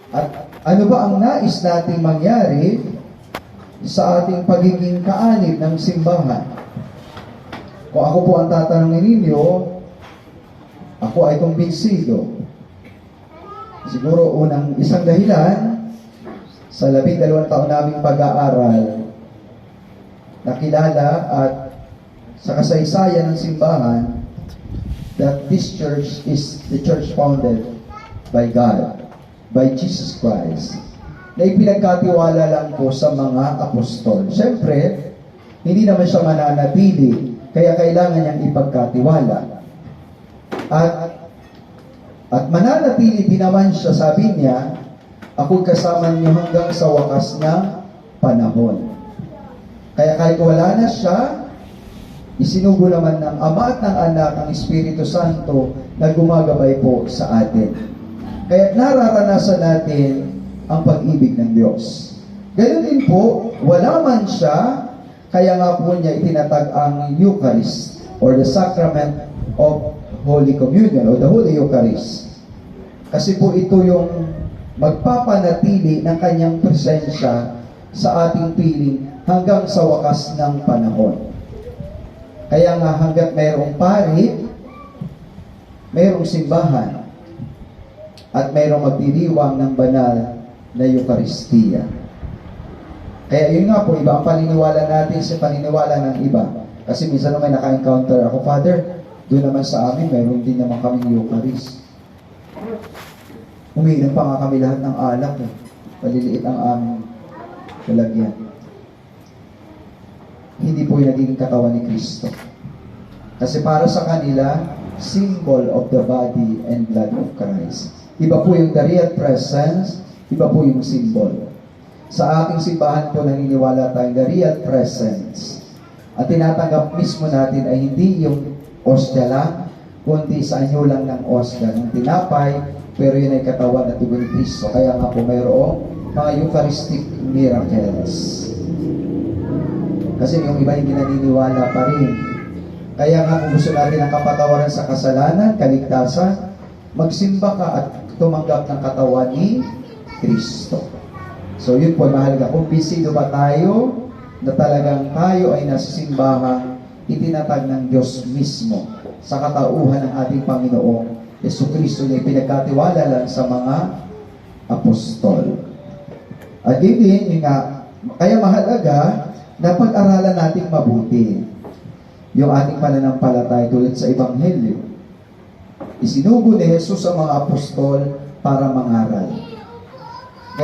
At ano ba ang nais nating mangyari sa ating pagiging kaanib ng simbahan? Kung ako po ang tatanungin ninyo, ako ay kumbinsido. Siguro unang isang dahilan, sa 12 taon naming pag-aaral, nakilala at sa kasaysayan ng simbahan that this church is the church founded by God, by Jesus Christ, na ipinagkatiwala lang po sa mga apostol. Siyempre, hindi naman siya mananatili, kaya kailangan niyang ipagkatiwala. At mananatili din naman siya, sabi niya, ako kasama niyo hanggang sa wakas ng panahon. Kaya kahit wala na siya, isinugo naman ng Ama at ng Anak ang Espiritu Santo na gumagabay po sa atin. Kaya nararanasan natin ang pag-ibig ng Diyos. Gayon din po, wala man siya, kaya nga po niya itinatag ang Eucharist or the Sacrament of Holy Communion o the Holy Eucharist. Kasi po ito yung magpapanatili ng kanyang presensya sa ating piling hanggang sa wakas ng panahon. Kaya nga hanggat mayroong pari, mayroong simbahan, at mayroong magdiriwang ng banal na Eucharistia. Kaya yun nga po, iba ang paniniwala natin sa paniniwala ng iba. Kasi minsan may naka-encounter ako, Father, doon naman sa amin, mayroon din naman kaming Eucharist. Umiinom pa nga kami lahat ng alak. Paliliit ang aming lalagyan. Hindi po yung naging katawan ni Kristo. Kasi para sa kanila, symbol of the body and blood of Christ. Iba po yung the real presence, iba po yung symbol. Sa ating simbahan po naniniwala tayong the real presence. At tinatanggap mismo natin ay hindi yung ostya lang, kundi sa anyo lang ng ostya, ng tinapay, pero yun ay katawan at dugo ni Kristo. Kaya nga po mayroong mga Eucharistic miracles. Kasi yung iba hindi naniniwala pa rin. Kaya nga kung gusto natin ang kapatawaran sa kasalanan, kaligtasan, magsimba ka at tumanggap ng katawan ni Kristo. So yun po, mahalaga. Kung bisido ba tayo na talagang tayo ay nasa simbahang itinatag ng Diyos mismo sa katauhan ng ating Panginoong Jesucristo na pinagkatiwala lang sa mga apostol. At yun din, kaya mahalaga na pag-aralan natin mabuti yung ating pananampalataya tulad sa Ebanghelyo. Isinugo ni Jesus sa mga apostol para mangaral.